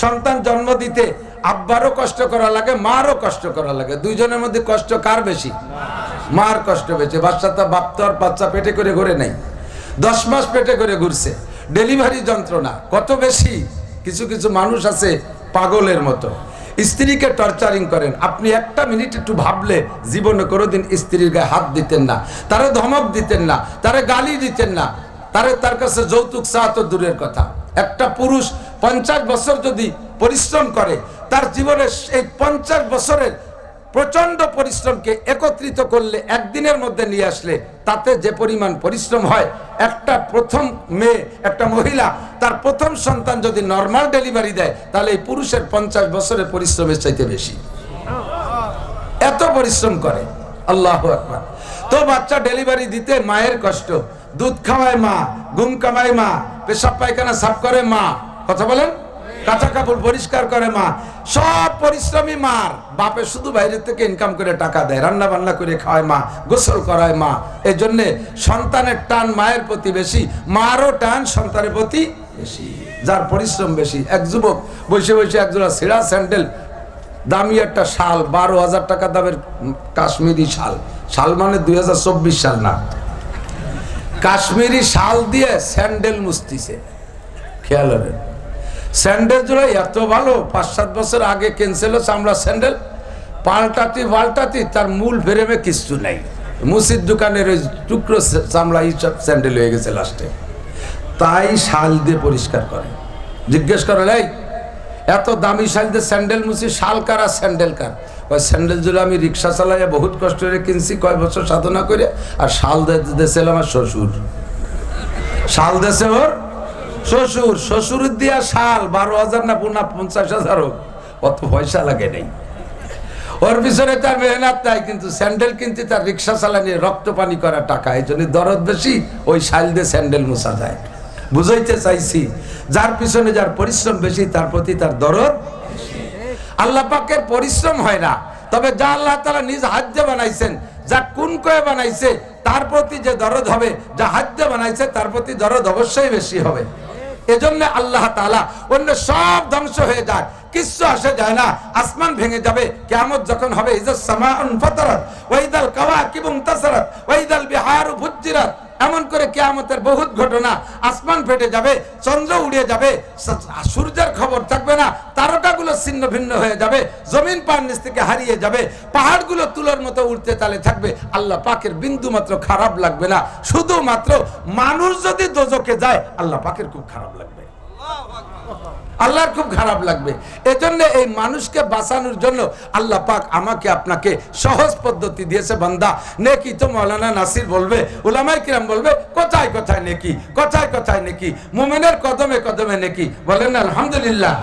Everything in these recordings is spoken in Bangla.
সন্তান জন্ম দিতে আব্বারও কষ্ট করা লাগে, মারও কষ্ট করা লাগে। দুইজনের মধ্যে কষ্ট কার বেশি? মার কষ্ট বেশি। বাচ্চাটা বাপ তো আর বাচ্চা পেটে করে ঘুরে নাই, 10 মাস পেটে করে ঘুরছে। ডেলিভারি যন্ত্রণা কত বেশি। কিছু কিছু মানুষ আছে পাগলের মতো, স্ত্রীকে টর্চারিং করেন। আপনি একটা মিনিট একটু ভাবলে জীবনে কোনোদিন স্ত্রীর গায়ে হাত দিতেন না, তারে ধমক দিতেন না, তারে গালি দিতেন না, তার কাছে যৌতুক চাওয়া তো দূরের কথা। একটা পুরুষ 50 বছর যদি পরিশ্রম করে, তার জীবনের এই 50 বছরের প্রচন্ড পরিশ্রমকে একত্রিত করলে, একদিনের মধ্যে নিয়ে আসলে, তাতে যে পরিমাণ পরিশ্রম হয়, একটা প্রথম মেয়ে, একটা মহিলা তার প্রথম সন্তান যদি নর্মাল ডেলিভারি দেয়, তাহলে এই পুরুষের 50 বছরের পরিশ্রমের চাইতে বেশি। এত পরিশ্রম করে। আল্লাহু আকবার। তো বাচ্চা ডেলিভারি দিতে মায়ের কষ্ট, দুধ খাওয়ায় মা, ঘুম কামায় মা, পেশাব পায়খানা সাফ করে মা, কথা বলেন, কাঁচা কাপড় পরিষ্কার করে মা, সব পরিশ্রমী মার। বাপে শুধু বাইরে থেকে ইনকাম করে টাকা দেয়, রান্না বান্না করে খাওয়ায় মা, গোসল করায় মা। এই জন্যে সন্তানের টান মায়ের প্রতি বেশি, মারও টান সন্তানের প্রতি বেশি, যার পরিশ্রম বেশি। এক যুবক বসে বসে একজোড়া ছেঁড়া স্যান্ডেল, দামি একটা শাল, 12,000 টাকা দামের কাশ্মীরি শাল, শাল মানে 2024 সাল না, কাশ্মীরি শাল দিয়ে স্যান্ডেল মুছতিছে। খেয়াল হবে, স্যান্ডেল জোড়া এত ভালো, 5-7 বছর আগে কিনছিল চামড়া স্যান্ডেল, পাল্টাতি তার মূল ফ্রেমে কিছু নাই। মুসির দোকানের ওই টুকরো চামড়া এইসব স্যান্ডেল হয়ে গেছে লাস্টে। তাই শাল দিয়ে পরিষ্কার করে। জিজ্ঞেস করে, এই এত দামি শাল দিয়ে স্যান্ডেল মুছি, শাল কার আর স্যান্ডেল কার? ওই স্যান্ডেল জোড়া আমি রিক্সা চালাইয়া বহুত কষ্ট করে কিনছি, কয় বছর সাধনা করে, আর শাল দেশেল আমার শ্বশুর। শাল দেশে ওর শ্বশুর, শ্বশুরের দিয়া শাল 12,000 না 50,000 হোক, অত পয়সা লাগে নাই ওর পিছনে, তার মেহনত নাই। কিন্তু স্যান্ডেল কিনতে তার রিক্সা চালানি রক্ত পানি করা টাকা, এই জন্য দরদ বেশি। ওই শাল দিয়ে স্যান্ডেল মোছা যায়। বুঝাইতে চাইছি, যার পিছনে যার পরিশ্রম বেশি, তার প্রতি তার দরদ বেশি। আল্লাহ পাকের পরিশ্রম হয় না, তবে যা আল্লাহ তাআলা নিজ হাত দিয়ে বানাইছেন, যা কোন কয়ে বানাইছে, তার প্রতি যে দরদ হবে, যা হাত দিয়ে বানাইছে তার প্রতি দরদ অবশ্যই বেশি হবে। এজন্য আল্লাহ তাআলা অন্য সব ধ্বংস হয়ে যায়, কিচ্ছু আসে যায় না। আসমান ভেঙে যাবে, কিয়ামত যখন হবে, ইযাস সামাউন ফাতারাত ওয়া ইযাল কাওয়াকিবু ইনতাসারাত ওয়া ইযাল বিহারু ফুজ্জিরাত, এমন করে কিয়ামতের বহুত ঘটনা। আসমান ফেটে যাবে, চন্দ্র উড়িয়ে যাবে, সূর্যের খবর থাকবে না, তারকাগুলো ছিন্ন ভিন্ন হয়ে যাবে, জমিন পার নিচ থেকে হারিয়ে যাবে, পাহাড়গুলো তুলোর মতো উঠতে তালে থাকবে। আল্লাহ পাকের বিন্দু মাত্র খারাপ লাগবে না। শুধুমাত্র মানুষ যদি দোজখে যায়, আল্লাহ পাকের খুব খারাপ লাগবে, আল্লাহর খুব খারাপ লাগবে। এজন্য এই মানুষকে বাঁচানোর জন্য আল্লাহ পাক আমাকে আপনাকে সহজ পদ্ধতি দিয়েছে। বান্দা, নেকি তো মাওলানা নাসির বলবে, উলামায়ে কিরাম বলবে, কোথায় কোথায় নেকি, কোথায় কোথায় নেকি, মুমিনের কদমে কদমে নেকি, বলেন না আলহামদুলিল্লাহ।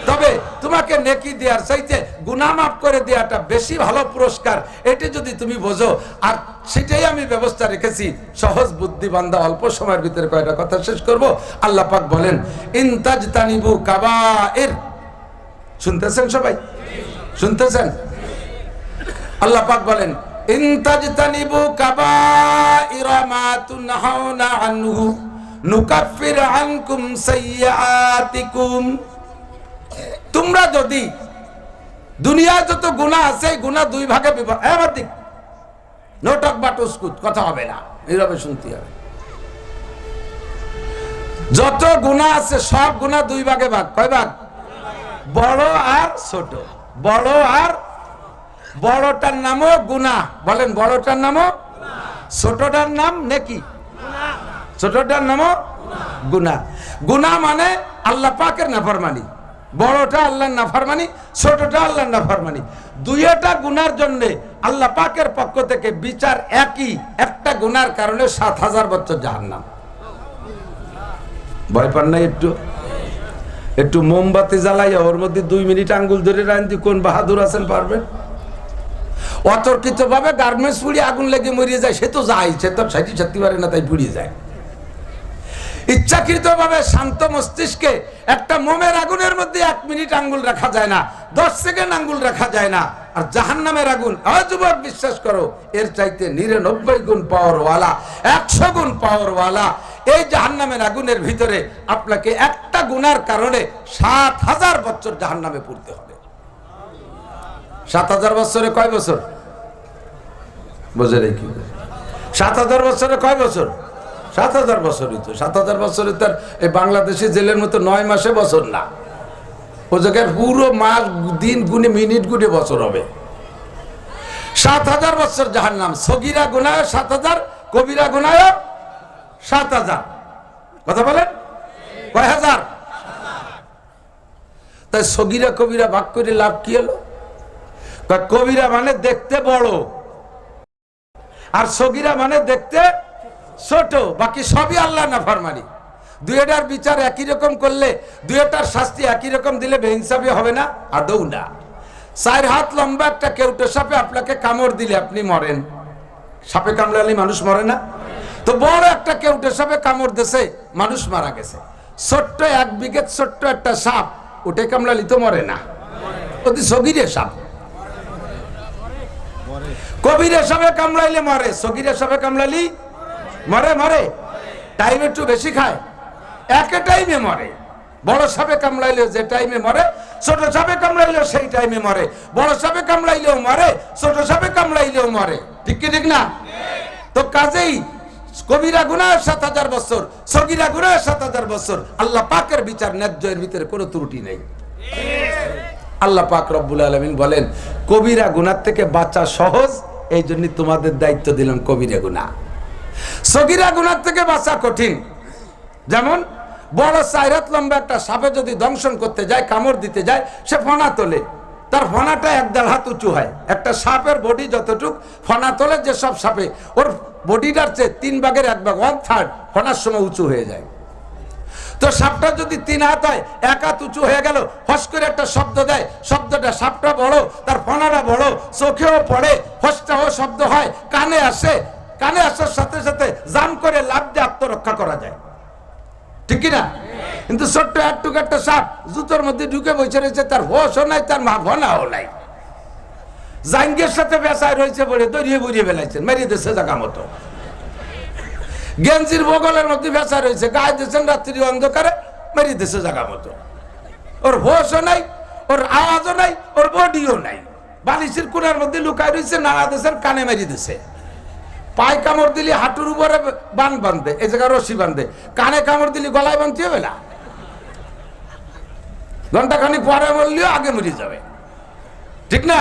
তবে তোমাকে নেকি দেওয়ার চাইতে গুনাহ মাফ করে দেওয়াটা বেশি ভালো পুরস্কার, এটি যদি তুমি বোঝো। আর সেটাই আমি ব্যবস্থা রেখেছি। সহজ বুদ্ধি বান্দা, অল্প সময়ের ভিতরে কয়টা কথা শেষ করব। আল্লাহ পাক বলেন, ইনতাজতানিবু কাবাইর। শুনতেছেন সবাই? শুনতেছেন? আল্লাহ পাক বলেন, ইনতাজতানিবু কাবাইরা মা তুনহাউনা আনহু নুকাফির আনকুম সাইয়্যাতিকুম। তোমরা যদি দুনিয়ায় যত গুনাহ আছে, গুনাহ দুই ভাগে বিভক্ত। নোটক বাটুসকুত, কথা হবে না, নীরবে শুনতে হবে। যত গুনাহ আছে সব গুনাহ দুই ভাগে ভাগ। কয় ভাগ? বড় আর ছোট। বড় আর, বড়টার নামও গুনাহ, বলেন বড়টার নামও, ছোটটার নাম নেকি, ছোটটার নামও গুনাহ। গুনাহ মানে আল্লাহ পাকের নাফরমানি। বড়টা আল্লাহর নাফরমানি, ছোটটা আল্লাহর নাফরমানি। দুইটা গুনার জন্য আল্লাহ পাকের পক্ষ থেকে বিচার একই। একটা গুনার কারণে 7,000 বছর জাহান্নাম। ভয় পান না? একটু মোমবাতি জ্বালাইয়া ওর মধ্যে 2 মিনিট আঙ্গুল ধরে রাখতে কোন বাহাদুর আছেন পারবেন? অতর্কিত ভাবে গার্মেন্টস পুড়িয়ে আগুন লেগে মরিয়ে যায়, সে তো যায়, সে তো সাথী পারে না, তাই পুড়িয়ে যায়। ইচ্ছাকৃত ভাবে শান্ত মস্তিষ্কে একটা মোমের আগুনের মধ্যে 1 মিনিট আঙ্গুল রাখা যায় না, 10 সেকেন্ড আঙ্গুল রাখা যায় না। আর জাহান্নামের আগুন, যুবক বিশ্বাস করো, এর চাইতে 99 গুণ পাওয়ারওয়ালা, 100 গুণ পাওয়ারওয়ালা। এই জাহান্নামের আগুনের ভিতরে আপনাকে একটা গুনার কারণে ৭,০০০ বছর জাহান্নামে পড়তে হবে। ৭,০০০ বছরে কয় বছর বুঝে রেখে? ৭,০০০ বছরে কয় বছর? ৭,০০০ বছরই তো। ৭,০০০ বছরে তার এই বাংলাদেশি জেলের মতো ৯ মাসে বছর না, ও জায়গায় পুরো মাস দিন গুনে মিনিট গুনে বছর হবে। ৭,০০০ বছর জাহান্নাম। সগীরা গুনাহ ৭,০০০, কবিরা গুনাহ ৭,০০০। কথা বলেন কয় হাজার? তাই সগীরা কবিরা ভাগ করে লাভ কি হলো? কবিরা মানে দেখতে বড় আর সগীরা মানে দেখতে ছোট, বাকি সবই আল্লাহ নাফরমানি। দুইটার বিচার একই রকম করলে, দুইটার শাস্তি একই রকম দিলে বেইনসাফি হবে না? আদৌ না। ৪ হাত লম্বা একটা কেউটে সাপে আপনাকে কামড় দিলে আপনি মরেন। সাপে কামড়ালে মানুষ মরে না? তো বড় একটা কেউটে সাপে কামড় দিয়েছে, মানুষ মারা গেছে। ছোট্ট ১ বিঘে ছোট্ট একটা সাপ, ওটা কামড়ালি তো মরে না, অতি সগীরে সাপ। কবিরে সাপে কামড়াইলে মরে, সগীরে সাপে কামড়ালি মরে? মরে। টাইম একটু বেশি খায়, একে টাইমে মরে। বড় সাপে কামড়াইলেও যে টাইমে মরে, ছোট সাপে কামড়াইলেও সেই টাইমে মরে। বড় সাপে কামড়াইলেও মরে, ছোট সাপে কামড়াইলেও মরে। ঠিক কি ঠিক না? তো কাজেই কবিরা গুনাহ ৭,০০০ বছর, সগীরা গুনাহ ৭,০০০ বছর। আল্লাহ পাকের বিচার ন্যায্য, এর ভিতরে কোনো ত্রুটি নেই। আল্লাহ পাক রব্বুল আলামিন বলেন কবিরা গুনাহ থেকে বাঁচা সহজ, এই জন্য তোমাদের দায়িত্ব দিলাম কবিরা গুনাহ। সগীরা গুনাহ থেকে বাঁচা কঠিন। যেমন বড় ৪ হাত লম্বা একটা সাপে যদি দংশন করতে যায়, কামড় দিতে যায়, সে ফনা তোলে, তার ফনাটা ১.৫ হাত উঁচু হয়। একটা সাপের বডি যতটুক ফনা তোলে, যে সব সাপে ওর বডিটার চেয়ে ৩ ভাগের ১ ভাগ, 1/3 ফনার সময় উঁচু হয়ে যায়। তো সাপটা যদি ৩ হাত হয়, ১ হাত উঁচু হয়ে গেল, হস করে একটা শব্দ দেয়, শব্দটা সাপটা বড়, তার ফনাটা বড়, চোখেও পড়ে, হসটাও শব্দ হয়, কানে আসে, কানে আসার সাথে সাথে জাম করে লাফ দিয়ে আত্মরক্ষা করা যায়। ঠিক কিনা? কিন্তু ছোট্ট একটুক একটা সাপ জুতোর মধ্যে ঢুকে বসে রয়েছে, তার হোসও নাই, তার মা ভনাও নাই, জাঙ্গের সাথে বেসায় রয়েছে বলে দড়িয়ে বুড়িয়ে বেলাইছেন, মেরিয়ে দিচ্ছে জায়গা মতো। গেঞ্জির বগলের মধ্যে বেসা রয়েছে, গায়ে দিয়েছেন রাত্রি অন্ধকারে, মেরিয়ে দিচ্ছে জায়গা মতো। ওর হোসও নাই, ওর আওয়াজও নাই, ওর বডিও নাই। বালিশের কোনার মধ্যে লুকায় রয়েছে, নাড়া দিয়েছেন, কানে মেরিয়ে দিছে। পায়ে কামড় দিলে হাঁটুর উপরে বান বাঁধে, এই জায়গায় রশি বাঁধে। কানে কামড় দিলে গলায় বাঁধতে হবে না, ঘন্টাখানি পরে মরলেও আগে মরে যাবে। ঠিক না?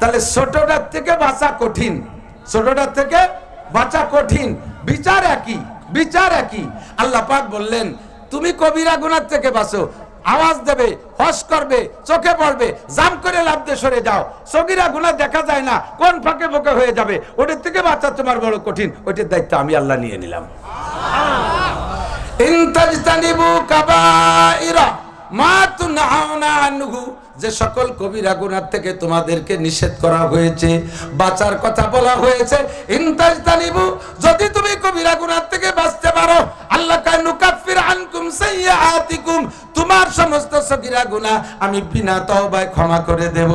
তাহলে ছোটটার থেকে বাঁচা কঠিন, ছোটটার থেকে বাঁচা কঠিন। বিচার একই, বিচার একই। আল্লাহ পাক বললেন তুমি কবিরা গুনাহ থেকে বাঁচো, আওয়াজ দেবে, হস করবে, চোখে পড়বে, জাম করে লাফ দিয়ে সরে যাও। সগীরা গুনাহ দেখা যায় না, কোন ফাঁকে ফোঁকে হয়ে যাবে, ওটার থেকে বাঁচা তোমার বড় কঠিন। ওইটার দায়িত্ব আমি আল্লাহ নিয়ে নিলাম। ইন তাজতানিবু কাবাইরা মা তুনহাউনা আনহু, যে সকল কবিরা গুনাহ থেকে তোমাদেরকে নিষেধ করা হয়েছে, বাঁচার কথা বলা হয়েছে। ইন তাজতানিবু, যদি তুমি কবিরা গুনাহ থেকে বাঁচতে পারো, আল্লাহ কায় নুকাফির আনকুম সাইয়্যাতিকুম, তোমার সমস্ত সগীরা গুনাহ আমি বিনা তওবায় ক্ষমা করে দেব।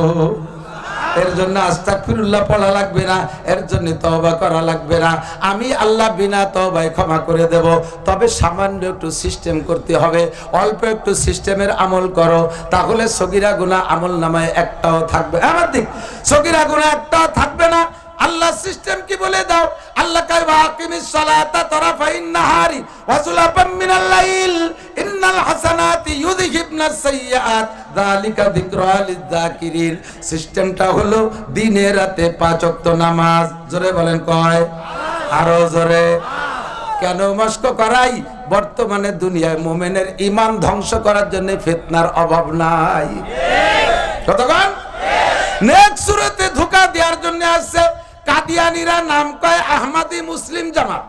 এর জন্য আস্তাগফিরুল্লাহ পড়া লাগবে না, এর জন্য তওবা করা লাগবে না। আমি আল্লাহ বিনা তওবায় ক্ষমা করে দেব। তবে সামান্য একটু সিস্টেম করতে হবে, অল্প একটু সিস্টেমের আমল করো, তাহলে সগীরা গুনাহ আমল নামায় একটাও থাকবে। আমার দিক সগীরা গুনাহ একটাও থাকবে না। আল্লাহ সিস্টেম কি বলে দাও? আল্লাহ কয় ওয়াকিমিস সালাতা তারাফাইন নাহারি ওয়া যুলাফাম মিনাল লাইল ইন্নাল হাসানাতি ইউযহিবনাস সাইয়্যাত যালিকা যিকরা লিয-যাকিরিন। সিস্টেমটা হলো দিনে রাতে 5 ওয়াক্ত নামাজ। জোরে বলেন কয়? আরো জোরে। কেন মস্ক করাই? বর্তমানে দুনিয়ায় মুমিনের ঈমান ধ্বংস করার জন্য ফিতনার অভাব নাই। কতক্ষণ? নেক্সট সূরাতে ধোঁকা দেওয়ার জন্য আসছে। কাদিয়ানীরা নাম কয় আহমদি মুসলিম জামাত।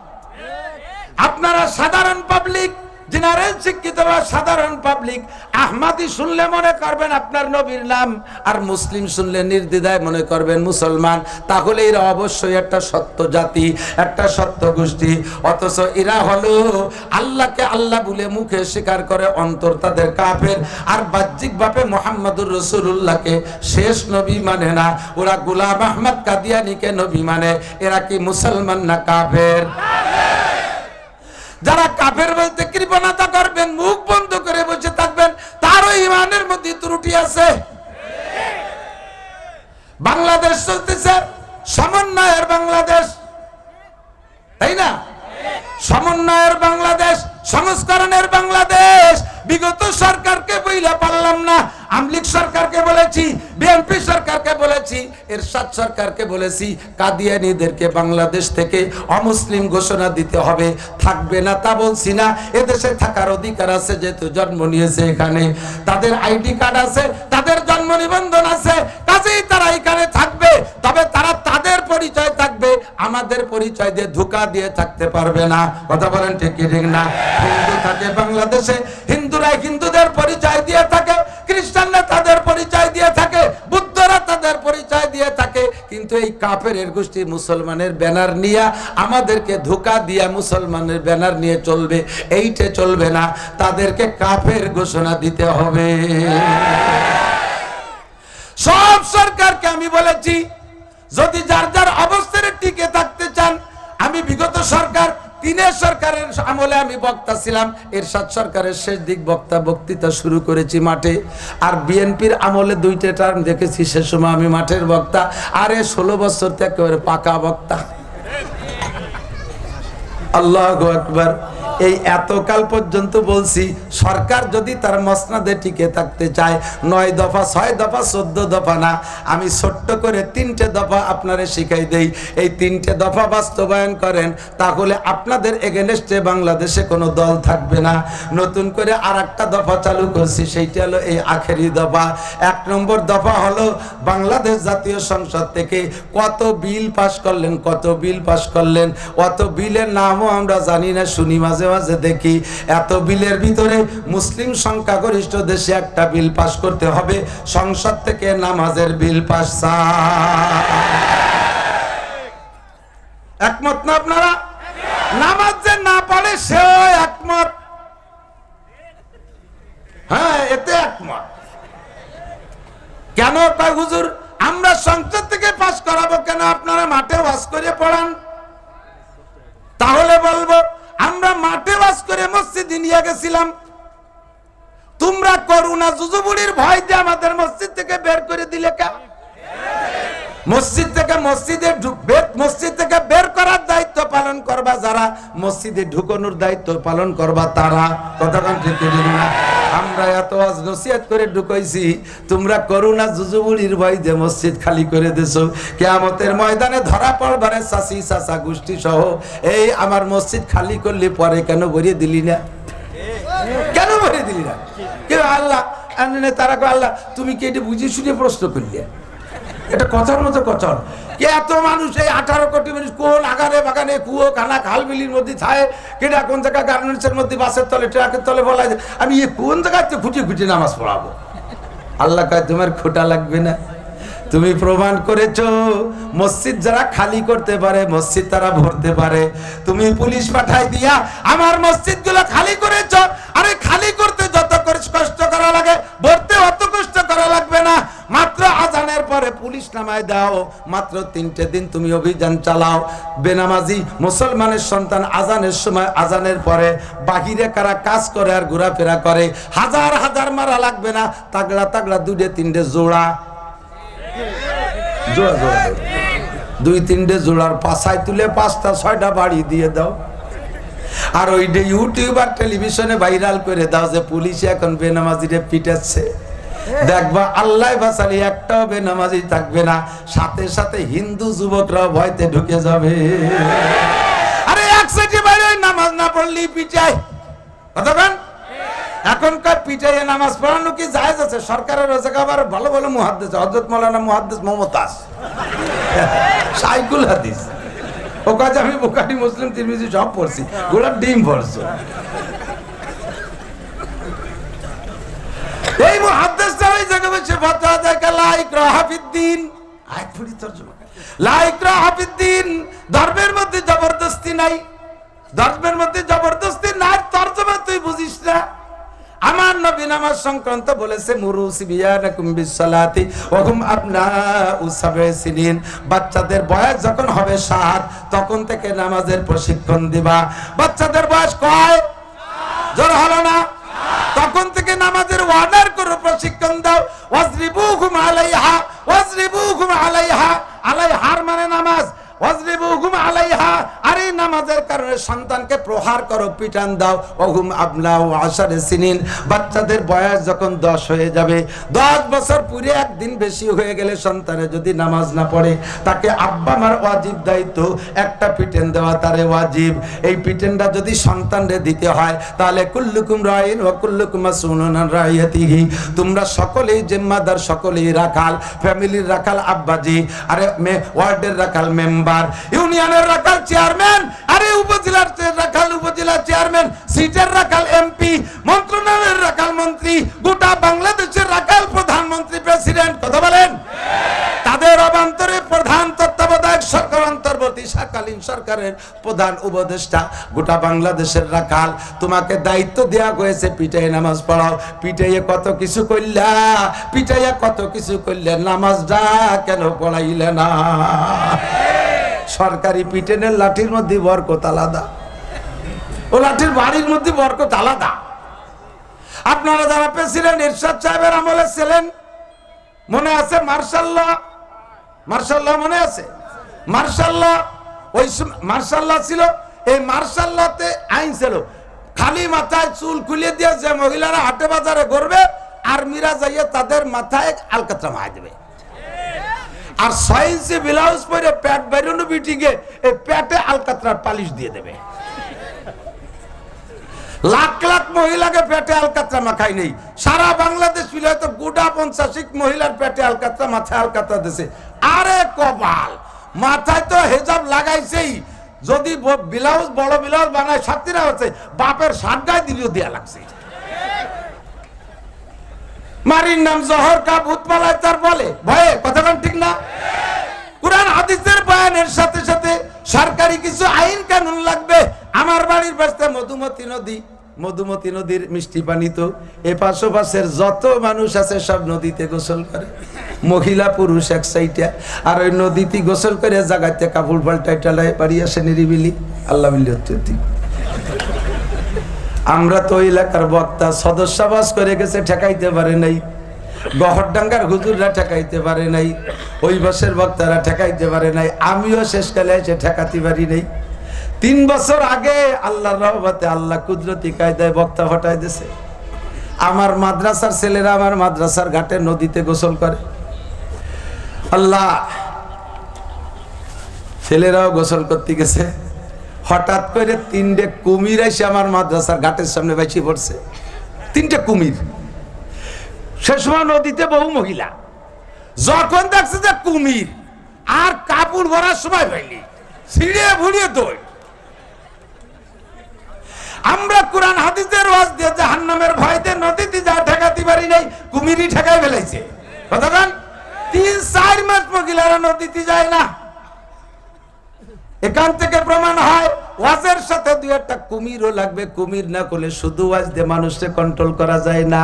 আপনারা সাধারণ পাবলিক, জেনারেল শিক্ষিত বা সাধারণ পাবলিক, আহমদি শুনলে মনে করবেন আপনার নবীর নাম, আর মুসলিম শুনলে নির্দ্বিধায় মনে করবেন মুসলমান। তাহলে এরা অবশ্যই একটা সত্য জাতি, একটা সত্য গোষ্ঠী। অথচ এরা হলো আল্লাহকে আল্লাহ বলে মুখে স্বীকার করে, অন্তর তাদের কাফের। আর বাহ্যিকভাবে মুহাম্মদুর রাসূলুল্লাহকে শেষ নবী মানে না। ওরা গোলাম আহমদ কাদিয়ানীকে নবী মানে। এরা কি মুসলমান না কাফের? যারা কাফের বলতে কৃপণতা করবেন, মুখ বন্ধ করে বসে থাকবেন, তারও ইমানের মধ্যে ত্রুটি আছে। বাংলাদেশ চলতেছে সমন্বয়ের বাংলাদেশ, তাই না? সমন্বয়ের বাংলাদেশ, সংস্করণের বাংলাদেশ। বিগত সরকারকে বইলা পারলাম না, আমলিক সরকারকে বলেছি, বিএনপি সরকারকে বলেছি, এরশাদ সরকারকে বলেছি, কাদিয়ানীদেরকে বাংলাদেশ থেকে অমুসলিম ঘোষণা দিতে হবে। থাকবে না তা বলছি না, এদেশে থাকার অধিকার আছে, যেহেতু জন্ম নিয়েছে এখানে, তাদের আইডি কার্ড আছে, তাদের জন্ম নিবন্ধন আছে, কাজেই তারা এখানে থাকবে। তবে তারা তাদের পরিচয় থাকবে, আমাদের পরিচয় দিয়ে ধোঁকা দিয়ে থাকতে পারবে না। কথা বলেন ঠিক কি ঠিক না? হিন্দু থাকে বাংলাদেশে, হিন্দুরা হিন্দুদের পরিচয় দিয়ে থাকে, খ্রিস্টানরা তাদের পরিচয় দিয়ে থাকে, বুদ্ধরা তাদের পরিচয় দিয়ে থাকে, কিন্তু এই কাফেরের গোষ্ঠী মুসলমানের ব্যানার নিয়ে আমাদেরকে ধোঁকা দিয়া মুসলমানের ব্যানার নিয়ে চলবে, এইটা চলবে না, তাদেরকে কাফের ঘোষণা দিতে হবে। সব সরকারকে আমি বলেছি, যদি যার যার অবস্থানে টিকে থাকতে চান, আমি বিগত সরকার তিনের সরকারের আমলে আমি বক্তা ছিলাম, এরশাদ সরকারের শেষ দিক বক্তৃতা শুরু করেছি মাঠে, আর বিএনপির আমলে 2টা টার্ম দেখেছি, সে সময় আমি মাঠের বক্তা, আর 16 বছর থেকে একেবারে পাকা বক্তা। আল্লাহু আকবার। এই এতকাল পর্যন্ত বলছি, সরকার যদি তার মসনদে টিকে থাকতে চায়, 9 দফা 6 দফা 14 দফা না, আমি ছোট্ট করে 3টে দফা আপনারে শিখাই দেই। এই 3টে দফা বাস্তবায়ন করেন, তাহলে আপনাদের এগেনস্টে বাংলাদেশে কোনো দল থাকবে না। নতুন করে আরেকটা দফা চালু করছি, সেইটা হলো এই আখেরি দফা। 1 নম্বর দফা হলো, বাংলাদেশ জাতীয় সংসদ থেকে কত বিল পাস করলেন, কত বিল পাস করলেন, অত বিলের নামও আমরা জানি না, শুনি মাঝে মাঝে দেখি। এত বিলের ভিতরে মুসলিম সংখ্যাগরিষ্ঠ দেশে একটা বিল পাস করতে হবে, সংসদ থেকে নামাজের বিল পাস। একমত না আপনারা? নামাজ যে না পড়ে সেও একমত। হ্যাঁ, এতে একমত। কেন কয় হুজুর আমরা সংসদ থেকে পাস করাবো কেন, আপনারা মাঠে ওয়াজ করে পড়ান? তাহলে বলবো, আমরা মাঠে বাস করে মসজিদে নিয়ে গেছিলাম, তোমরা করুণা জুজুবুড়ির ভয় দিয়ে আমাদের মসজিদ থেকে বের করে দিলে কেন? মসজিদ থেকে মসজিদে ঢুকবে, মসজিদ থেকে বের করার দায়িত্ব পালন করবা যারা, মসজিদে ঢুকানোর দায়িত্ব পালন করবা তারা। কতক্ষণ ঠিক না? আমরা এত ওয়াজ নসিহত করে ঢুকাইছি, তোমরা করুণা জুজুবুড়ির ভয় দিয়ে মসজিদ খালি করে দিছো। কিয়ামতের ময়দানে ধরা পড়বারে চাচি চাচা গোষ্ঠী সহ, এই আমার মসজিদ খালি করলে পরে কেন ভরিয়ে দিলি না? কেন ভরিয়ে দিলি না? কেউ আল্লাহ তারা আল্লাহ তুমি কি এটা বুঝিয়ে শুনে প্রশ্ন করলে? এটা কথার মতো কথা। এত মানুষ, এই 18 কোটি মানুষ কোন আগানে বাগানে কুয়ো খানা খাল বিলির মধ্যে থাকে, কেটা কোন জায়গায় গার্মেন্টসের মধ্যে, বাসের তলে ট্রাকের তলে, বলা যায় আমি কোন জায়গায় খুঁজে খুঁজে নামাজ পড়াবো? আল্লাহ কয় তোমার খোটা লাগবে না, তুমি প্রমাণ করেছো মসজিদ যারা খালি করতে পারে মসজিদ তারা ভরতে পারে। তুমি পুলিশ পাঠাই দিয়া আমার মসজিদ গুলো খালি করেছো। আরে খালি করতে যত কষ্ট করা লাগে, ভরতে অত কষ্ট করা লাগবে না। মাত্র আজানের পরে পুলিশ নামায় দাও, মাত্র 3টে দিন তুমি অভিযান চালাও। বেনামাজি মুসলমানের সন্তান আজানের সময়, আজানের পরে বাহিরে কারা কাজ করে আর ঘোরাফেরা করে, হাজার হাজার মারা লাগবে না, তাগড়া তাগড়া 2-3টে জোড়া, 2-3টে জোড়ার পাশায় তুলে 5টা 6টা বাড়ি দিয়ে দাও। আর ওইটা ইউটিউব আর টেলিভিশনে ভাইরাল করে দাও যে পুলিশে এখন বেনামাজিরে পিটাচ্ছে। দেখবা আল্লাহ বাঁচালি একটাও বেনামাজি থাকবে না, সাথে সাথে হিন্দু যুবকরা ভয়তে ঢুকে যাবে। আরে এক সাইডে বাইরে নামাজ না পড়লি পিটায়, কতক্ষণ এখনকার পিটাইয়ে নামাজ পড়ানো কি জায়েজ আছে? সরকারের আবার ভালো ভালো মুহাদ্দিস, হযরত মাওলানা মুহাদ্দিস মমতাজ, সাইকুল হাদিস, ও কাজ আমি বুখারী মুসলিম তিরমিজি সব পড়ছি, গোলাপ ডিম পড়ছো। এই মুহাদ্দিসটা ওই জায়গায় বসে ফতোয়া দেয় লা ইকরাহা ফিদ্দিন, আয়াত পড়ি তরজমা, লা ইকরাহা ফিদ্দিন, ধর্মের মধ্যে জবরদস্তি নাই, ধর্মের মধ্যে জবরদস্তি নাই, তরজমা তুই বুঝিস না। আমার নবী নামাজ সংক্রান্ত বলেছে মুরু সিবিয়ানাকুম বিসসালাতি ওয়া হুম আবনাউ সাবঈ সিনিন, বাচ্চাদের বয়স যখন হবে 7 তখন থেকে নামাজের প্রশিক্ষণ দিবা। বাচ্চাদের বয়স কয়? জোর হলো না? তখন থেকে নামাজের অর্ডার করো, প্রশিক্ষণ দাও। ওয়াজরিবুহুম আলাইহা, ওয়াজরিবুহুম আলাইহা, আলাইহার মানে নামাজ, ওয়াজরিবুহুম আলাইহা, আর এই নামাজের কারণে সন্তানকে প্রহার করো, পিটান দাও। ওহুম আবনাউ আশারে সিনিন, বাচ্চাদের বয়স যখন 10 হয়ে যাবে, 10 বছর পুরে একদিন বেশি হয়ে গেলে সন্তানে যদি নামাজ না পড়ে, তাকে আব্বা মার ওয়াজিব দায়িত্ব একটা পিটেন দেওয়া তারে ওয়াজিব। এই পিটেনটা যদি সন্তানরে দিতে হয়, তাহলে কুল্লুকুম রাইন ওয়া কুল্লুকুম মাসউলুন আন রাইয়াতিহি, তোমরা সকলেই জিম্মাদার, সকলেই রাখাল, ফ্যামিলির রাখাল আব্বাজি, আরে ওয়ার্ডের রাখাল মেম্বার, ইউনিয়নের রাখাল চেয়ারম্যান, আরে উপজেলার রাখাল উপজেলা চেয়ারম্যান, সিটের রাখাল এমপি, মন্ত্রণালয়ের রাখাল মন্ত্রী, গোটা বাংলাদেশের রাখাল প্রধানমন্ত্রী, প্রেসিডেন্ট, কথা বলেন। তাদের অবান্তরে প্রধান তত্ত্বাবধায়ক সরকার, অন্তর্বর্তীকালীন সরকারের প্রধান উপদেষ্টা, গোটা বাংলাদেশের রাখাল। তোমাকে দায়িত্ব দেওয়া হয়েছে, পিটাই নামাজ পড়াও। পিটাইয়ে কত কিছু করলা, পিটাইয়া কত কিছু করলে, নামাজটা কেন পড়াইলে না? সরকারি পিটেনের লাঠির মধ্যে বরকত আলাদা, ও লাঠির বাড়ির মধ্যে বরকত আলাদা। আপনারা যারা প্রেসিডেন্ট এরশাদ সাহেবের আমলে ছিলেন, মনে আছে মার্শাল্লাহ? মার্শাল্লাহ মনে আছে? মার্শাল্লাহ, ওই মার্শাল্লাহ ছিল, এই মার্শাল্লাহতে আইন ছিল, খালি মাথায় চুল খুলে দিয়ে যে মহিলারা হাটে বাজারে ঘুরবে, আর্মিরা যাইয়ে তাদের মাথায় আলকাতরা মাই দেবে। আর 6 ইঞ্চি ব্লাউজ পরে প্যাট বাইরনো বিটিকে এই প্যাটে আলকাতরার পালিশ দিয়ে দেবে। লাখ লাখ মহিলাকে পেটে আলকাতরা মাখাই নেই, সারা বাংলাদেশ মিলে হয়তো গোটা 50 মহিলার পেটে আলকাতরা, মাথায় আলকাতরা দিছে। আরে কপাল, মাথায় তো হেজাব লাগাইছেই, যদি ব্লাউজ বড় ব্লাউজ বানায় ছাত্রীরা হচ্ছে, বাপের সাতটায় দিলেও দেয়া লাগছে। মারির নাম জহর কা ভূত পালায় তার বলে ভয়ে, কথাটা ঠিক না? কুরআন হাদিসের বয়ানের সাথে সাথে সরকারি কিছু আইন কানুন লাগবে। আমার বাড়ির পাশে মধুমতি নদী, মধুমতি নদীর মিষ্টি পানি তো এপাশের যত মানুষ আছে সব নদীতে গোসল করে, মহিলা পুরুষ এক সাইডে, আর ওই নদীতে গোসল করে জায়গাতে কাপড় পাল্টাই টালায় বাড়ি আসে নিরিবিলি। আল্লাহ বিল্লি হচ্ছে। আমরা তো এলাকার বক্তা, সদস্যবাস করে গেছে, ঠেকাইতে পারে নাই। গহরডাঙ্গার হুজুররা ঠেকাইতে পারে নাই, ওই বছর বক্তারা ঠেকাইতে পারে নাই, আমিও শেষকালে এসে ঠেকাতে পারি নাই। 3 বছর আগে আল্লাহর রহমতে, আল্লাহ কুদরতি কায়দায় বক্তা হটাই দিয়েছে। আমার মাদ্রাসার ছেলেরা আমার মাদ্রাসার ঘাটে নদীতে গোসল করে। আল্লাহ, ছেলেরাও গোসল করতে গেছে, হঠাৎ করে 3টে কুমির এসে আমার মাদ্রাসার ঘাটের সামনে বেশি পড়ছে। 3টে কুমির। সে সময় নদীতে বহু মহিলা, যখন দেখছে যে কুমির আর কাপড় ভরার সময় হয়নি, ছিঁড়ে ভুড়িয়ে দই। আমরা কোরআন হাদিসের ওয়াজ দিয়ে জাহান্নামের ভয়তে নদীতে যা ঠেকাতে পারি নাই, কুমিরই ঠেকাই ফেলাইছে। কতক্ষণ? 3-4 মাস মহিলারা নদীতে যায় না। এখান থেকে প্রমাণ হয় ওয়াজের সাথে 2-1টা কুমিরও লাগবে। কুমির না করলে শুধু ওয়াজ দিয়ে মানুষকে কন্ট্রোল করা যায় না।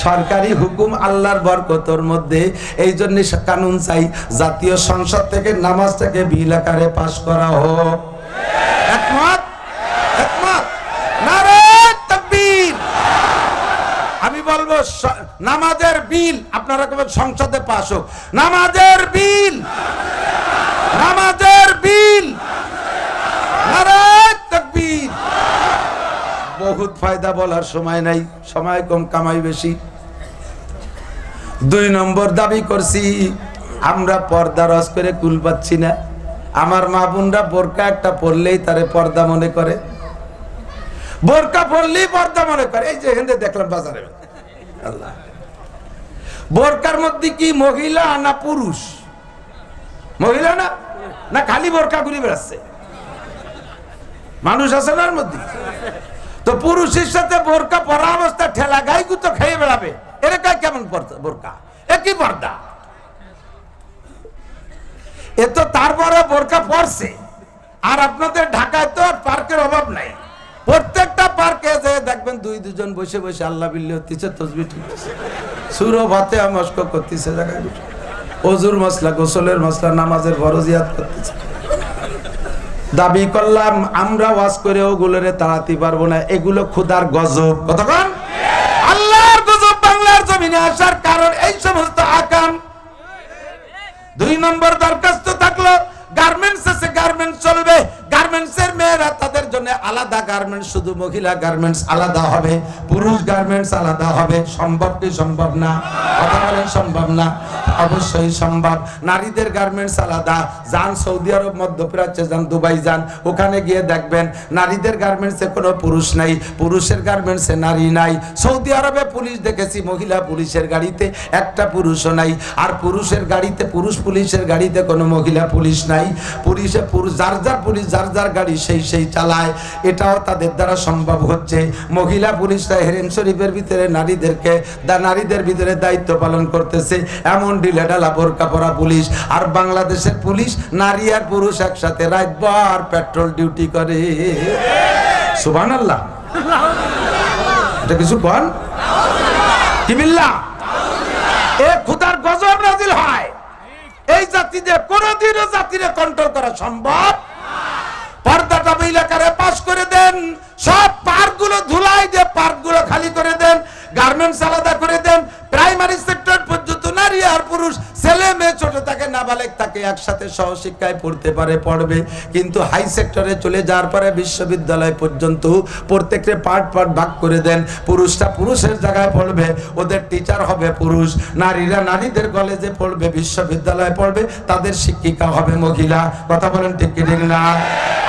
সরকারি হুকুম আল্লাহর বরকতর মধ্যে, এই জন্য কানুন চাই জাতীয় সংসদ থেকে নামাজটাকে বিল আকারে পাস করা হোক। একমত? একমত? নারে তাকবীর। আমি বলবো নামাজের বিল আপনারা কবে সংসদে পাস হোক। নামাজের বিল, নামাজের বিল। বহুত ফায়দা বলার সময় নাই, সময় কম, কামাই বেশি। 2 নম্বর দাবি করছি, আমরা পর্দা রস করে কুল পাচ্ছি না। আমার মা বোনরা বোরকা একটা পরলেই তারে পর্দা মনে করে, বোরকা পরলেই পর্দা মনে করে। এই যে হেন্দে দেখলাম বাজারে, আল্লাহ, বোরকার মধ্যে কি মহিলা না পুরুষ? মহিলা না, না খালি বোরকা ঘুরে বেড়াচ্ছে? মানুষ আছে না এর মধ্যে? তো পুরুষের সাথে বোরকা পরা অবস্থা ঠেলা গাই গুতো খেয়ে বেড়াবে, এর কাজ কেমন বোরকা? একই পর্দা। এ তো তারপরে বোরকা পরছে। আর আপনাদের ঢাকায় তো পার্কের অভাব নাই, প্রত্যেকটা পার্কে যে দেখবেন 2-2 বসে বসে আল্লাহ বিল্লি হচ্ছে, তসবিহ ঠিকছে, সুরো ভাতে মস্ক করতেছে, জায়গায় অজুর মশলা, গোসলের মশলা, নামাজের ফরজিয়াত করতেছে। দাবি করলাম আমরা ওয়াজ করে ওগুলোরে তাড়াতে পারবো না, এগুলো খোদার গজব। কতক্ষণ আল্লাহর গজব বাংলার জমিনে আসার কারণ এই সমস্ত আকাম। 2 নম্বর দরখাস্ত থাকলো, গার্মেন্টস আছে, গার্মেন্টস চলবে, গার্মেন্টসের মেয়েরা তাদের জন্য আলাদা গার্মেন্টস, শুধু মহিলা গার্মেন্টস আলাদা হবে, পুরুষ গার্মেন্টস আলাদা হবে। সম্ভব কি সম্ভব না? কথা বলেন সম্ভব না? অবশ্যই সম্ভব। নারীদের গার্মেন্টস আলাদা। যান সৌদি আরব, মধ্যপ্রাচ্যে যান, দুবাই যান, ওখানে গিয়ে দেখবেন নারীদের গার্মেন্টসে কোনো পুরুষ নাই, পুরুষের গার্মেন্টসে নারী নাই। সৌদি আরবে পুলিশ দেখেছি, মহিলা পুলিশের গাড়িতে একটা পুরুষও নাই, আর পুরুষের গাড়িতে, পুরুষ পুলিশের গাড়িতে কোনো মহিলা পুলিশ নাই। পুলিশে পুরুষ, যার যার পুলিশ যার যার গাড়ি সেই চালায়। এটাও তাদের দ্বারা সম্ভব হচ্ছে। মহিলা পুলিশরা হেরেম শরীফের ভিতরে নারীদের ভিতরে দায়িত্ব পালন করতেছে, এমন ঢিলেঢালা বোরকা পরা পুলিশ। আর বাংলাদেশের পুলিশ নারী আর পুরুষ একসাথে রাতভর পেট্রোল ডিউটি করে। সুবহানাল্লাহ। এটা কিছু কোন কি বিল্লাহ? এ খোদার গজব নাজিল হয়। এই জাতিদের কোনদিনও জাতিরে কন্ট্রোল করা সম্ভব। পর্দাটা মহিলাকারে পাস করে দেন, সব পার্কগুলো ধুলাই দিয়ে পার্কগুলো খালি করে দেন, গার্মেন্টস আলাদা করে দেন। প্রাইমারি সেক্টর পর্যন্ত নারী আর পুরুষ, ছেলে মেয়ে ছোট থাকে নাবালেগ থাকে একসাথে সহশিক্ষায় পড়তে পারে, পড়বে। কিন্তু হাই সেক্টরে চলে যাওয়ার পরে বিশ্ববিদ্যালয় পর্যন্ত প্রত্যেকটা পার্ট ভাগ করে দেন। পুরুষরা পুরুষের জায়গায় পড়বে, ওদের টিচার হবে পুরুষ। নারীরা নারীদের কলেজে পড়বে, বিশ্ববিদ্যালয়ে পড়বে, তাদের শিক্ষিকা হবে মহিলা। কথা বলেন ঠিক কি ঠিক না?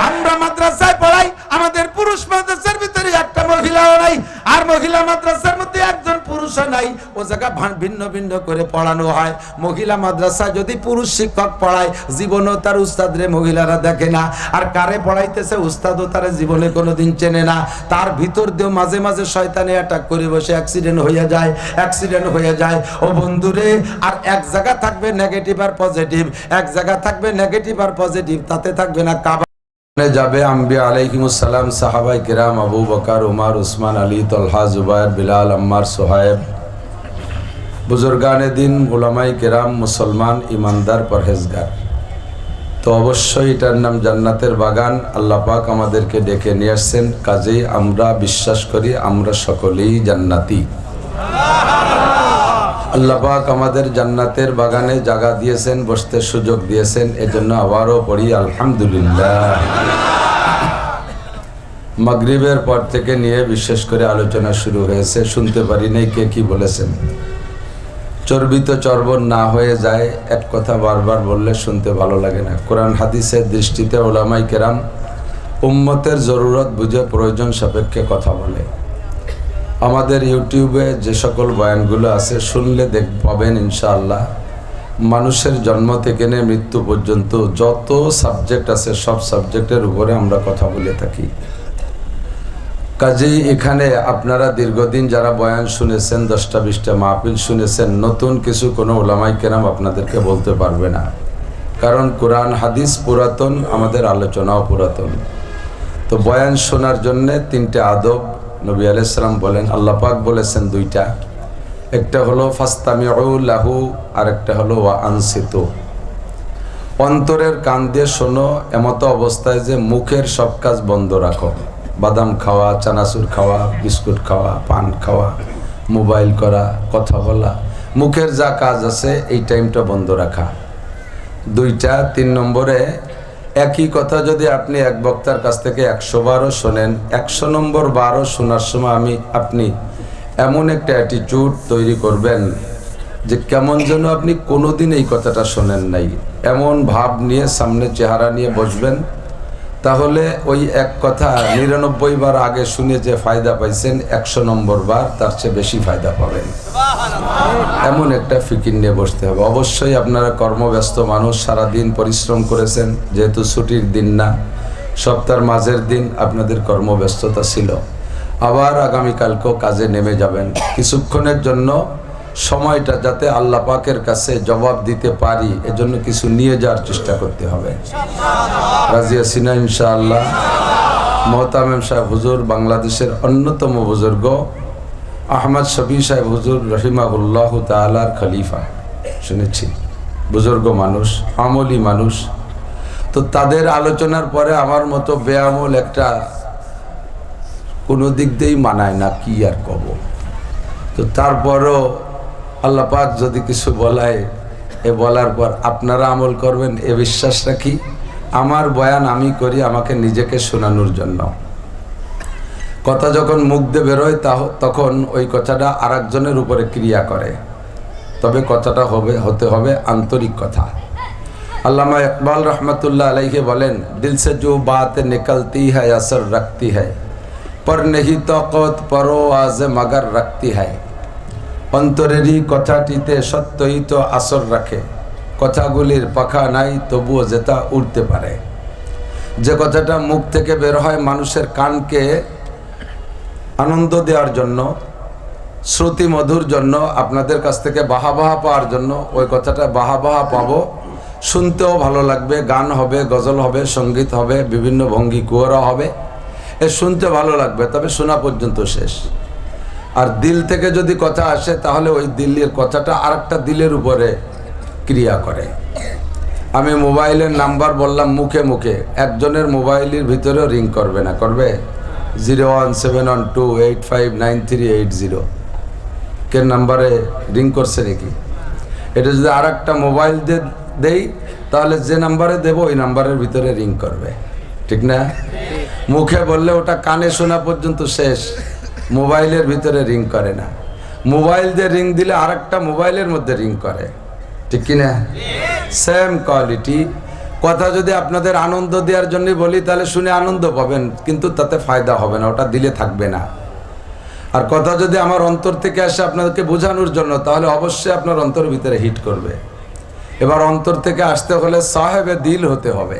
আমরা মাদ্রাসায় পড়াই, আমাদের পুরুষ মাদ্রাসার ভিতরে একটা মহিলাও নাই, আর মহিলা মাদ্রাসার মধ্যে একজন পুরুষও নাই। ও জায়গা ভিন্ন ভিন্ন করে পড়ানো হয়। মহিলা মাদ্রাসা যদি পুরুষ শিক্ষক পড়ায়, জীবনও তার উস্তাদরে মহিলারা দেখে না, আর কারে পড়াইতেছে উস্তাদও তার জীবনে কোনোদিন চেনে না। তার ভিতর দিয়েও মাঝে মাঝে শয়তানে অ্যাটাক করে বসে অ্যাক্সিডেন্ট হয়ে যায়। ও বন্ধুরে, আর এক জায়গা থাকবে নেগেটিভ আর পজিটিভ, এক জায়গা থাকবে নেগেটিভ আর পজিটিভ, তাতে থাকবে না কাবা যাবে আম্বিয়া আলাইহিমুস সালাম, সাহাবায়ে কিরাম, আবু বকর, উমর, উসমান, আলী, তালহা, জুবায়ের, বিলাল, আম্মার, সুহাইব, বুজুর্গানে দিন, উলামায়ে কিরাম, মুসলমান, ইমানদার, পরহেজগার। তো অবশ্যই এটার নাম জান্নাতের বাগান। আল্লাহ পাক আমাদেরকে ডেকে নিয়ে আসছেন, কাজেই আমরা বিশ্বাস করি আমরা সকলেই জান্নাতি। আল্লাহ পাক আমাদের জান্নাতের বাগানে জায়গা দিয়েছেন, বসতে সুযোগ দিয়েছেন, এজন্য আবারও পড়ি আলহামদুলিল্লাহ। মাগরিবের পর থেকে নিয়ে বিশেষ করে আলোচনা শুরু হয়েছে, শুনতে পারি নাই কে কি বলেছেন। চর্বিত চর্বণ না হয়ে যায়, এক কথা বারবার বললে শুনতে ভালো লাগে না। কোরআন হাদিসের দৃষ্টিতে উলামায়ে কেরাম উম্মতের জরুরত বুঝে প্রয়োজন সাপেক্ষে কথা বলে। আমাদের ইউটিউবে যে সকল বয়ানগুলো আছে শুনলে পাবেন ইনশাআল্লাহ, মানুষের জন্ম থেকে নিয়ে মৃত্যু পর্যন্ত যত সাবজেক্ট আছে সব সাবজেক্টের উপরে আমরা কথা বলে থাকি। কাজেই এখানে আপনারা দীর্ঘদিন যারা বয়ান শুনেছেন, 10টা-20টা মাহফিল শুনেছেন, নতুন কিছু কোনো উলামায়ে কেরাম আপনাদেরকে বলতে পারবে না, কারণ কোরআন হাদিস পুরাতন, আমাদের আলোচনাও পুরাতন। তো বয়ান শোনার জন্য 3টে আদব নবী আলাইহিস সালাম বলেন, আল্লাহ পাক বলেছেন 2টা। একটা হলো ফাস্তামিউ লাহু, আর একটা হলো ওয়া আনসিতু। অন্তরের কান দিয়ে শোনো, এমত অবস্থায় যে মুখের সব কাজ বন্ধ রাখো। বাদাম খাওয়া, চানাচুর খাওয়া, বিস্কুট খাওয়া, পান খাওয়া, মোবাইল করা, কথা বলা, মুখের যা কাজ আছে এই টাইমটা বন্ধ রাখা। 2টা। 3 নম্বরে, একই কথা যদি আপনি এক বক্তার কাছ থেকে 100 বারও শোনেন, 100 নম্বর বারও শোনার সময় আপনি এমন একটা অ্যাটিটিউড তৈরি করবেন যে কেমন যেন আপনি কোনোদিন এই কথাটা শোনেন নাই, এমন ভাব নিয়ে সামনে চেহারা নিয়ে বসবেন। তাহলে ওই এক কথা 99 বার আগে শুনে যে ফায়দা পাইছেন, 100 নম্বর বার তার চেয়ে বেশি ফায়দা পাবেন। এমন একটা ফিকির নিয়ে বসতে হবে। অবশ্যই আপনারা কর্মব্যস্ত মানুষ, সারাদিন পরিশ্রম করেছেন, যেহেতু ছুটির দিন না, সপ্তাহের মাঝের দিন আপনাদের কর্মব্যস্ততা ছিল। আবার আগামীকালকেও কাজে নেমে যাবেন। কিছুক্ষণের জন্য সময়টা যাতে আল্লাহ পাকের কাছে জবাব দিতে পারি, এজন্য কিছু নিয়ে যাওয়ার চেষ্টা করতে হবে। রাজি আছি না ইনশাআল্লাহ? মোহতামেম সাহেব হুজুর, বাংলাদেশের অন্যতম বুজুর্গ, আহমদ শফি সাহেব হুজুর রহিমাহুল্লাহ তাআলার খলিফা, শুনেছি, বুজুর্গ মানুষ, আমলি মানুষ। তো তাদের আলোচনার পরে আমার মতো বেআমল একটা কোনো দিক দিয়েই মানায় না, কি আর কব। তো তারপরও আল্লাহ পাক যদি কিছু বলায়, এ বলার পর আপনারা আমল করবেন এ বিশ্বাস রাখি। আমার বয়ান আমি করি আমাকে নিজেকে শোনানোর জন্য। কথা যখন মুখ দিয়ে বেরোয় তখন ওই কথাটা আরেকজনের উপরে ক্রিয়া করে, তবে কথাটা হতে হবে আন্তরিক কথা। আল্লামা ইকবাল রহমতুল্লাহ আলাইহি বলেন, দিল সে जो बात निकलती है असर रखती है पर नहीं तौक़त परवाज़ मगर रखती है। অন্তরেরই কথাটিতে সত্যই তো আসর রাখে, কথাগুলির পাখা নাই তবুও যেটা উঠতে পারে। যে কথাটা মুখ থেকে বের হয় মানুষের কানকে আনন্দ দেওয়ার জন্য, শ্রুতি মধুর জন্য, আপনাদের কাছ থেকে বাহা পাওয়ার জন্য, ওই কথাটা বাহা পাবো, শুনতেও ভালো লাগবে, গান হবে, গজল হবে, সঙ্গীত হবে, বিভিন্ন ভঙ্গি কুয়োরা হবে, এ শুনতে ভালো লাগবে, তবে শোনা পর্যন্ত শেষ। আর দিল থেকে যদি কথা আসে তাহলে ওই দিলের কথাটা আরেকটা দিলের উপরে ক্রিয়া করে। আমি মোবাইলের নাম্বার বললাম মুখে মুখে, একজনের মোবাইলের ভিতরেও রিং করবে না, করবে 01712859380 কে নাম্বারে রিং করছে নাকি? এটা যদি আর একটা মোবাইল দেই তাহলে যে নাম্বারে দেবো ওই নাম্বারের ভিতরে রিং করবে, ঠিক না? মুখে বললে ওটা কানে শোনা পর্যন্ত শেষ, মোবাইলের ভিতরে রিং করে না। মোবাইল দিয়ে রিং দিলে আর একটা মোবাইলের মধ্যে রিং করে, ঠিক কিনা? Same quality. কথা যদি আপনাদের আনন্দ দেওয়ার জন্য বলি তাহলে শুনে আনন্দ পাবেন, কিন্তু তাতে ফায়দা হবে না, ওটা দিলে থাকবে না। আর কথা যদি আমার অন্তর থেকে আসে আপনাদেরকে বোঝানোর জন্য, তাহলে অবশ্যই আপনার অন্তর ভিতরে হিট করবে। এবার অন্তর থেকে আসতে হলে সাহেবে দিল হতে হবে,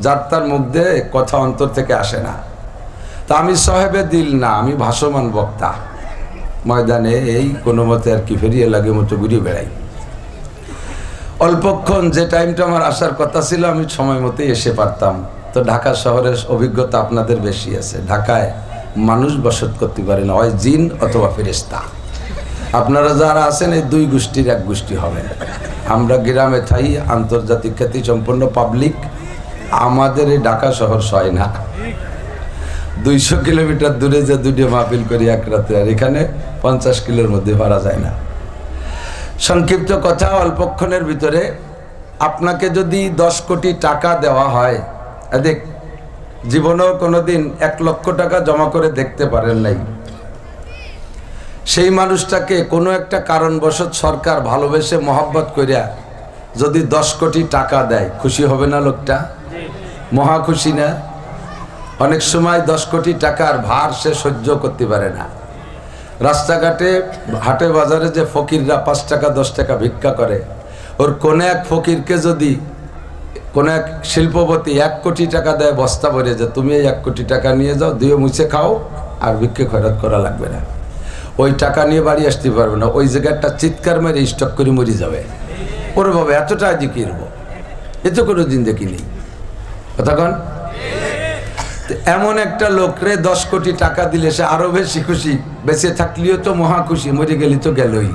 যার তার মুখ দিয়ে কথা অন্তর থেকে আসে না। তা আমি সাহেবে দিল না, আমি ভাসমান বক্তা, ময়দানে এই কোনো মতে আর কি ফেরিয়ে লাগে মতো ঘুরিয়ে বেড়াই। অল্পক্ষণ যে টাইমটা আমার আসার কথা ছিল আমি সময় মতোই এসে পারতাম। তো ঢাকা শহরের অভিজ্ঞতা আপনাদের বেশি আছে। ঢাকায় মানুষ বসত করতে পারে না, হয় জিন অথবা ফেরেশতা। আপনারা যারা আছেন এই দুই গোষ্ঠীর এক গোষ্ঠী হবেন। আমরা গ্রামে থাই, আন্তর্জাতিক খ্যাতি সম্পন্ন পাবলিক, আমাদের এই ঢাকা শহর সয় না। 200 কিলোমিটার দূরে যে দুটো মাহফিল করি এক রাতে, আর এখানে 50 কিলোর মধ্যে পারা যায় না। সংক্ষিপ্ত কথা, অল্পক্ষণের ভিতরে আপনাকে যদি 10 কোটি টাকা দেওয়া হয়, দেখ জীবনেও কোনোদিন 1 লক্ষ টাকা জমা করে দেখতে পারেন নাই, সেই মানুষটাকে কোনো একটা কারণবশত সরকার ভালোবেসে মহব্বত করিয়া যদি 10 কোটি টাকা দেয়, খুশি হবে না লোকটা? মহা খুশি না? অনেক সময় 10 কোটি টাকার ভার সে সহ্য করতে পারে না। রাস্তাঘাটে হাটে বাজারে যে ফকিররা 5 টাকা 10 টাকা ভিক্ষা করে, ওর কোন এক ফকিরকে যদি কোন এক শিল্পপতি 1 কোটি টাকা দেয় বস্তা ভরে, যে তুমি এই 1 কোটি টাকা নিয়ে যাও, দিয়ে মুছে খাও, আর ভিক্ষে খয়রাত করা লাগবে না, ওই টাকা নিয়ে বাড়ি আসতে পারবে না, ওই জায়গাটা চিৎকার মেরে স্টক করে মরে যাবে। ওরে বাবা এতটা জিকিরব, এ তো কোনো দিন দেখিনি। কতক্ষণ এমন একটা লোকরে 10 কোটি টাকা দিলে সে আরো বেশি খুশি, বেঁচে থাকলেও তো মহা খুশি, মরে গেলি তো গেলই।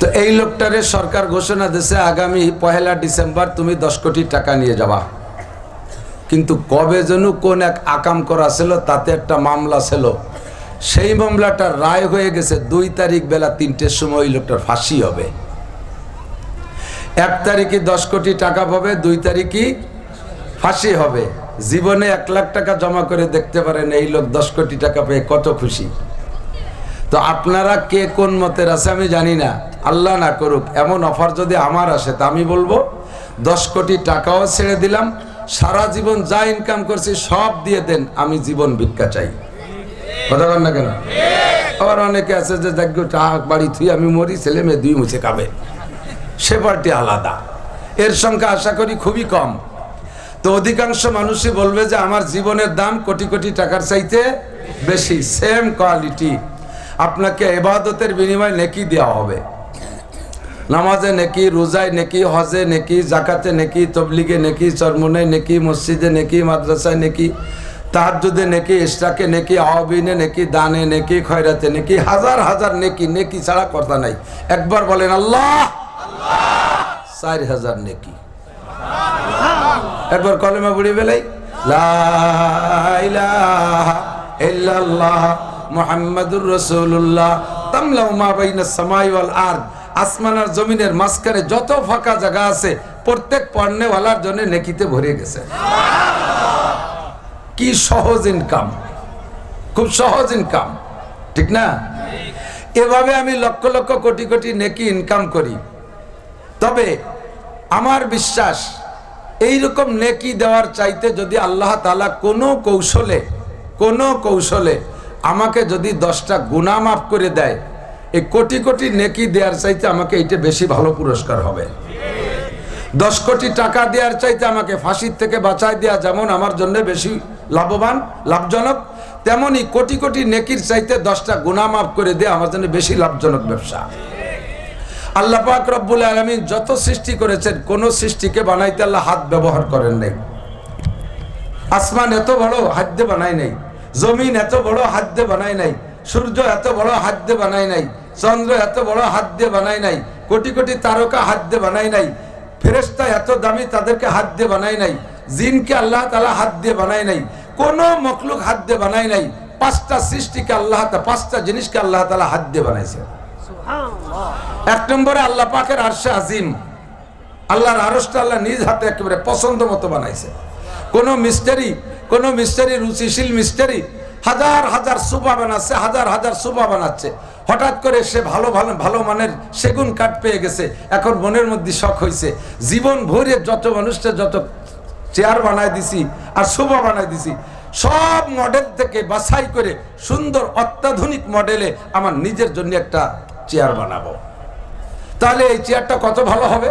তো এই লোকটারে সরকার ঘোষণা দিয়েছে আগামী 1 ডিসেম্বর তুমি 10 কোটি টাকা নিয়ে যাবা। কিন্তু কবে যেন কোন এক আকাম করা ছিল, তাতে একটা মামলা ছিল, সেই মামলাটার রায় হয়ে গেছে 2 তারিখ বেলা 3টের সময় ওই লোকটার ফাঁসি হবে। 1 তারিখে 10 কোটি টাকা পাবে, 2 তারিখে ফাঁসি হবে। জীবনে 1 লাখ টাকা জমা করে দেখতে পারেন এই লোক 10 কোটি টাকা পেয়ে কত খুশি। তো আপনারা কে কোন মতের আছে আমি জানি না, আল্লাহ না করুক এমন অফার যদি আমার আসে, তা আমি বলবো 10 কোটি টাকাও ছেড়ে দিলাম, সারা জীবন যা ইনকাম করছি সব দিয়ে দেন, আমি জীবন ভিক্ষা চাই। কথা বল না কেন? আবার অনেকে আছে যে যাজ্ঞ টাকা বাড়ি থুই আমি মরি, ছেলে মেয়ে 2 মুছে খাবে, সে পার্টি আলাদা। এর সংখ্যা আশা করি খুবই কম। তো অধিকাংশ মানুষই বলবে যে আমার জীবনের দাম কোটি কোটি টাকার চাইতে বেশি। সেম কোয়ালিটি আপনাকে ইবাদতের বিনিময়ে নেকি দেওয়া হবে। নামাজে নেকি, রোজায় নেকি, হজে নেকি, জাকাতে নেকি, তবলিগে নেকি, চরমুনে নেকি, মসজিদে নেকি, মাদ্রাসায় নেকি, তাহাজ্জুদে নেকি, ইশরাকে নেকি, আওয়াবিনে নেকি, দানে নেকি, খয়রাতে নেকি, হাজার হাজার নেকি। নেকি ছাড়া কথা নাই। একবার বলেন আল্লাহ, 4000 নেকি। একবার কলেমা পড়ে বেলাই, লা ইলাহা ইল্লাল্লাহ মুহাম্মাদুর রাসূলুল্লাহ তামলাউ মা বাইনাস সামাই ওয়াল আরদ। আসমান আর জমিনের মাঝখানে যত ফাঁকা জায়গা আছে প্রত্যেক পড়নেওয়ালার জন্য নেকিতে ভরে গেছে। কি সহজ ইনকাম, খুব সহজ ইনকাম, ঠিক না? এভাবে আমি লক্ষ লক্ষ কোটি কোটি নেকি ইনকাম করি। তবে আমার বিশ্বাস এইরকম নেকি দেওয়ার চাইতে যদি আল্লাহ তাআলা কোনো কৌশলে আমাকে যদি 10টা গুনাহ মাফ করে দেয়, এই কোটি কোটি নেকি দেওয়ার চাইতে আমাকে এইটা বেশি ভালো পুরস্কার হবে। 10 কোটি টাকা দেওয়ার চাইতে আমাকে ফাঁসির থেকে বাঁচায় দেওয়া যেমন আমার জন্য বেশি লাভজনক, তেমনি কোটি কোটি নেকির চাইতে 10টা গুনাহ মাফ করে দেয়া আমার জন্য বেশি লাভজনক ব্যবসা। আল্লাহ পাক রব্বুল আলামিন যত সৃষ্টি করেছেন, কোন সৃষ্টিকে বানাইতে আল্লাহ হাত ব্যবহার করেন নাই। আসমান এত বড় হাত দিয়ে বানায় নাই, জমিন এত বড় হাত দিয়ে বানায় নাই, সূর্য এত বড় হাত দিয়ে বানায় নাই, চন্দ্র এত বড় হাত দিয়ে বানায় নাই, কোটি কোটি তারকা হাত দিয়ে বানায় নাই, ফেরেশতা এত দামি তাদেরকে হাত দিয়ে বানায় নাই, জিনকে আল্লাহ তাআলা হাত দিয়ে বানায় নাই, কোন মখলুক হাত দিয়ে বানায় নাই। 5টা সৃষ্টিকে আল্লাহ তাআলা, 5টা জিনিসকে আল্লাহ তাআলা হাত দিয়ে বানাইছে। সুবহানাল্লাহ। 1 নম্বরে আল্লাহ পাকের আরশে আজিম, আল্লাহর আরশটা আল্লাহ নিজ হাতে একেবারে পছন্দ মতো বানাইছে। কোন মিস্ত্রি রুচিশীল মিস্ত্রি হাজার হাজার সোফা বানাচ্ছে, হাজার হাজার সোফা বানাচ্ছে, হঠাৎ করে সে ভালো মানের সেগুন কাঠ পেয়ে গেছে। এখন মনের মধ্যে শখ হয়েছে, জীবন ভরে যত মানুষটা যত চেয়ার বানায় দিছি আর সোফা বানায় দিছি, সব মডেল থেকে বাছাই করে সুন্দর অত্যাধুনিক মডেলে আমার নিজের জন্য একটা চেয়ার বানাবো। তাহলে এই চেয়ারটা কত ভালো হবে,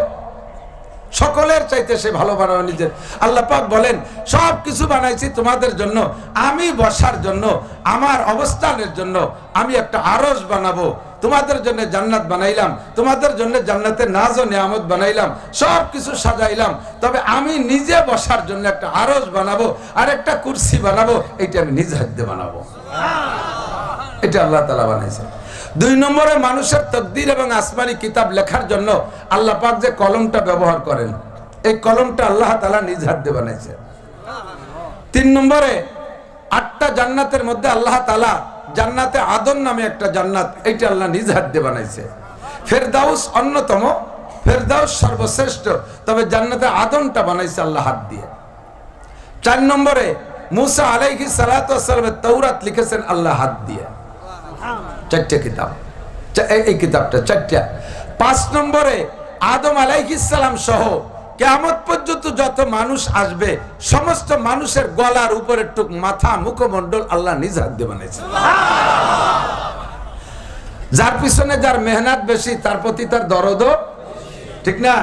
সকলের চাইতে সে ভালো বানানো নিজের। আল্লাহ পাক বলেন সব কিছু বানাইছি তোমাদের জন্য, আমি বসার জন্য, আমার অবস্থানের জন্য। আমি একটা আরশ বানাবো তোমাদের জন্য, জান্নাত বানাইলাম তোমাদের জন্য, জান্নাতের নাজ ও নিয়ামত বানাইলাম, সব কিছু সাজাইলাম। তবে আমি নিজে বসার জন্য একটা আরশ বানাবো আর একটা কুরসি বানাবো, এটা আমি নিজ হাতে বানাবো। এটা আল্লাহ তাআলা বানাইছে। 2 নম্বরে মানুষের তাকদীর এবং আসমানি কিতাব লেখার জন্য আল্লাহ পাক যে কলমটা ব্যবহার করেন, এই কলমটা আল্লাহ তাআলা নিজ হাতে বানাইছে। 3 নম্বরে 8টা জান্নাতের মধ্যে আল্লাহ তাআলা জান্নাতে আদন নামে একটা জান্নাত, এইটা আল্লাহ নিজ হাতে বানাইছে। ফেরদাউস অন্যতম, ফেরদাউস সর্বশ্রেষ্ঠ, তবে জান্নাতে আদনটা বানাইছে আল্লাহ হাত দিয়ে। 4 নম্বরে মুসা আলাইহিস সালাতু ওয়াস সালামের তাওরাত লিখেছেন আল্লাহ হাত দিয়ে। 4টা কিতাব, এই কিতাবটা 4টা। 5 নম্বরে আদম আলাইহিস সালাম সহ কিয়ামত পর্যন্ত যত মানুষ আসবে সমস্ত মানুষের গলার উপরের টুক মাথা মুখমণ্ডল আল্লাহ নিজ হাত দিয়ে বানাইছে। যার পিছনে যার মেহনত বেশি তার প্রতি তার দরদও, ঠিক না?